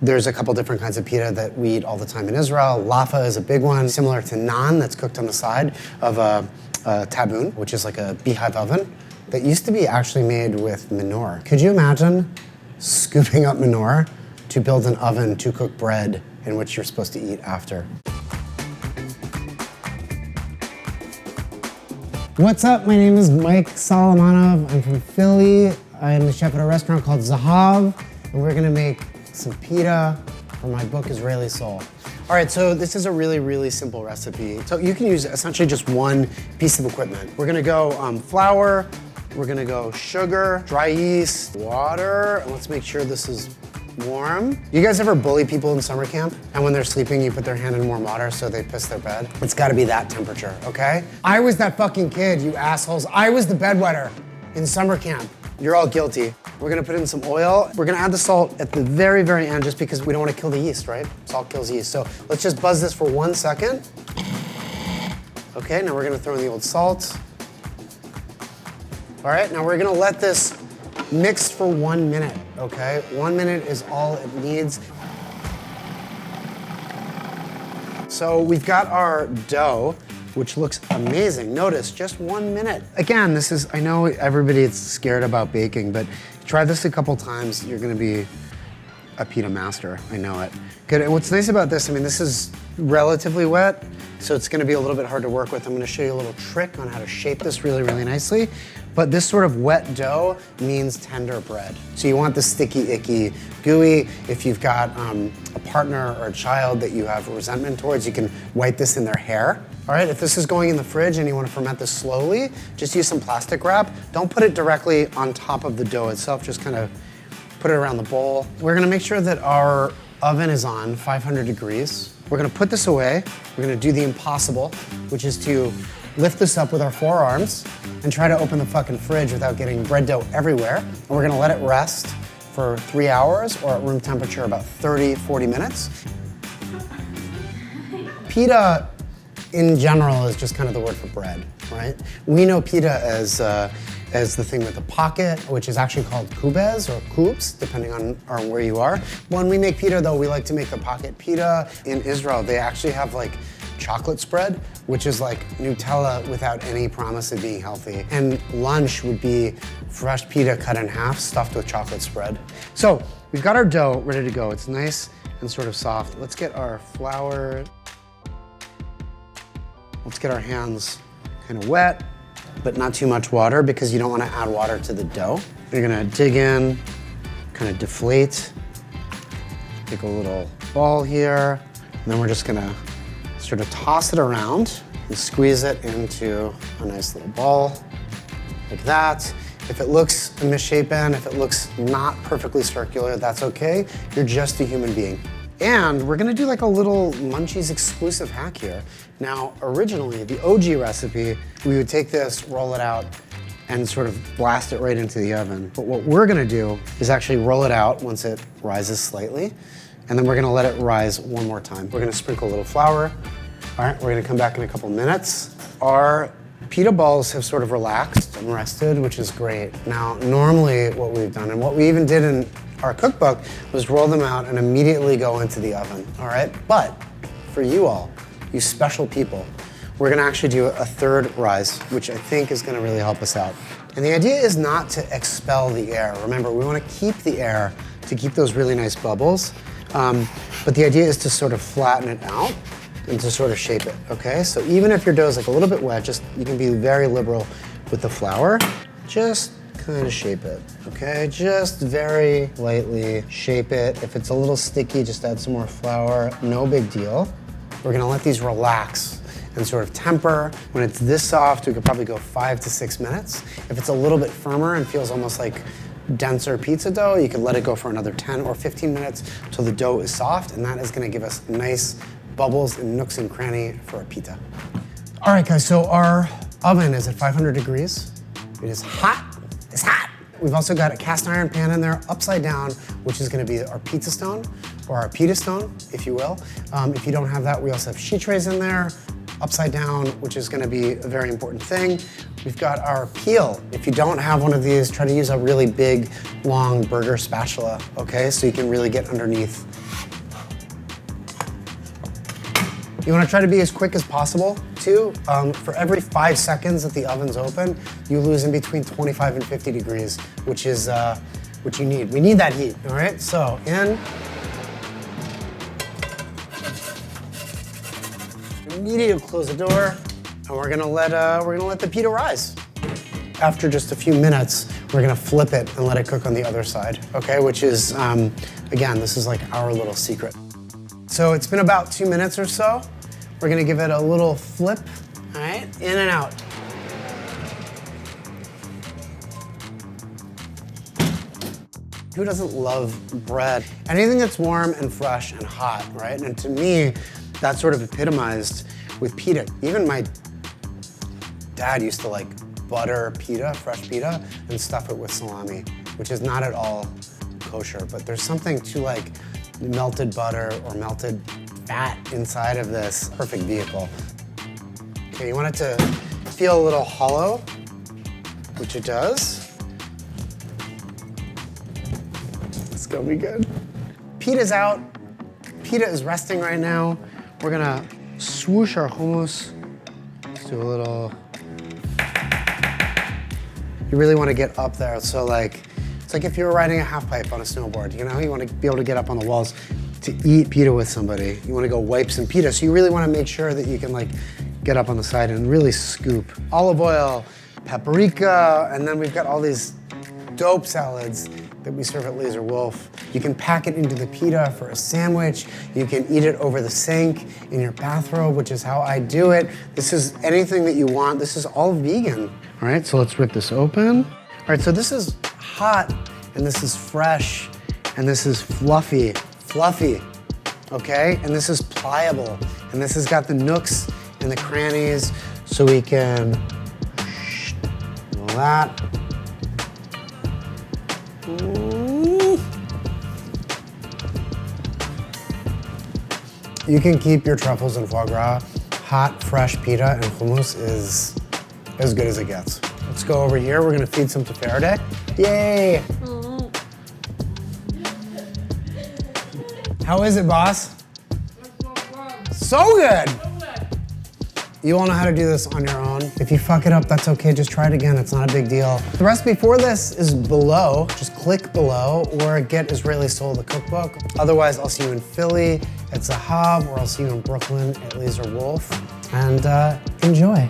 There's a couple different kinds of pita that we eat all the time in Israel. Laffa is a big one, similar to naan that's cooked on the side of a taboon, which is like a beehive oven that used to be actually made with manure. Could you imagine scooping up manure to build an oven to cook bread in which you're supposed to eat after? What's up? My name is Mike Solomonov. I'm from Philly. I'm the chef at a restaurant called Zahav, and we're gonna make some pita for my book, Israeli Soul. All right, so this is a really, really simple recipe. So you can use essentially just one piece of equipment. We're gonna go flour, we're gonna go sugar, dry yeast, water, and let's make sure this is warm. You guys ever bully people in summer camp? And when they're sleeping, you put their hand in warm water so they piss their bed? It's gotta be that temperature, okay? I was that fucking kid, you assholes. I was the bedwetter in summer camp. You're all guilty. We're gonna put in some oil. We're gonna add the salt at the very, very end just because we don't wanna kill the yeast, right? Salt kills yeast. So let's just buzz this for 1 second. Okay, now we're gonna throw in the old salt. All right, now we're gonna let this mix for 1 minute, okay? 1 minute is all it needs. So we've got our dough, which looks amazing. Notice, just 1 minute. Again, this is, I know everybody is scared about baking, but try this a couple times, you're gonna be a pita master, I know it. Good, and what's nice about this, I mean, this is relatively wet, so it's gonna be a little bit hard to work with. I'm gonna show you a little trick on how to shape this really, really nicely. But this sort of wet dough means tender bread. So you want the sticky, icky, gooey. If you've got a partner or a child that you have resentment towards, you can wipe this in their hair. All right, if this is going in the fridge and you want to ferment this slowly, just use some plastic wrap. Don't put it directly on top of the dough itself, just kind of put it around the bowl. We're gonna make sure that our oven is on 500 degrees. We're gonna put this away. We're gonna do the impossible, which is to lift this up with our forearms and try to open the fucking fridge without getting bread dough everywhere. And we're gonna let it rest for 3 hours or at room temperature about 30, 40 minutes. Pita in general is just kind of the word for bread, right? We know pita as the thing with the pocket, which is actually called kubes or kubes, depending on where you are. When we make pita though, we like to make the pocket pita. In Israel, they actually have like chocolate spread, which is like Nutella without any promise of being healthy. And lunch would be fresh pita cut in half, stuffed with chocolate spread. So we've got our dough ready to go. It's nice and sort of soft. Let's get our flour. Let's get our hands kind of wet, but not too much water because you don't want to add water to the dough. You're gonna dig in, kind of deflate, take a little ball here, and then we're just gonna sort of toss it around and squeeze it into a nice little ball, like that. If it looks misshapen, if it looks not perfectly circular, that's okay. You're just a human being. And we're gonna do like a little Munchies exclusive hack here. Now, originally, the OG recipe, we would take this, roll it out, and sort of blast it right into the oven. But what we're gonna do is actually roll it out once it rises slightly, and then we're gonna let it rise one more time. We're gonna sprinkle a little flour. All right, we're gonna come back in a couple minutes. Our pita balls have sort of relaxed and rested, which is great. Now, normally what we've done, and what we even did in our cookbook, was roll them out and immediately go into the oven, all right? But for you all, you special people, we're gonna actually do a third rise, which I think is gonna really help us out. And the idea is not to expel the air. Remember, we wanna keep the air to keep those really nice bubbles. But the idea is to sort of flatten it out and to sort of shape it, okay? So even if your dough is like a little bit wet, you can be very liberal with the flour. Just kind of shape it, okay? Just very lightly shape it. If it's a little sticky, just add some more flour, no big deal. We're gonna let these relax and sort of temper. When it's this soft, we could probably go 5 to 6 minutes. If it's a little bit firmer and feels almost like denser pizza dough, you can let it go for another 10 or 15 minutes till the dough is soft, and that is gonna give us nice bubbles and nooks and cranny for a pita. All right, guys, so our oven is at 500 degrees. It is hot, it's hot. We've also got a cast iron pan in there, upside down, which is gonna be our pizza stone, or our pita stone, if you will. If you don't have that, we also have sheet trays in there, upside down, which is gonna be a very important thing. We've got our peel. If you don't have one of these, try to use a really big, long burger spatula, okay? So you can really get underneath You wanna try to be as quick as possible, too. For every 5 seconds that the oven's open, you lose in between 25 and 50 degrees, which is what you need. We need that heat, all right? So, in. Immediately close the door, and we're gonna let the pita rise. After just a few minutes, we're gonna flip it and let it cook on the other side, okay? Which is, again, this is like our little secret. So it's been about 2 minutes or so. We're gonna give it a little flip, all right? In and out. Who doesn't love bread? Anything that's warm and fresh and hot, right? And to me, that's sort of epitomized with pita. Even my dad used to like butter pita, fresh pita, and stuff it with salami, which is not at all kosher, but there's something to like melted butter or melted fat inside of this perfect vehicle. Okay, you want it to feel a little hollow, which it does. It's gonna be good. Pita's out. Pita is resting right now. We're gonna swoosh our hummus. Let's do a little. You really want to get up there. So like, it's like if you were riding a half pipe on a snowboard, you know, you want to be able to get up on the walls to eat pita with somebody. You want to go wipe some pita. So you really want to make sure that you can like get up on the side and really scoop. Olive oil, paprika, and then we've got all these dope salads that we serve at Laser Wolf. You can pack it into the pita for a sandwich. You can eat it over the sink in your bathrobe, which is how I do it. This is anything that you want. This is all vegan. All right, so let's rip this open. All right, so this is hot, and this is fresh, and this is fluffy, okay? And this is pliable, and this has got the nooks and the crannies, so we can do that. You can keep your truffles and foie gras. Hot, fresh pita and hummus is as good as it gets. Let's go over here. We're gonna feed some to Faraday. Yay! How is it, boss? So good! You all know how to do this on your own. If you fuck it up, that's okay. Just try it again. It's not a big deal. The recipe for this is below. Just click below or get Israeli Soul, the cookbook. Otherwise, I'll see you in Philly at Zahav, or I'll see you in Brooklyn at Laser Wolf. And enjoy.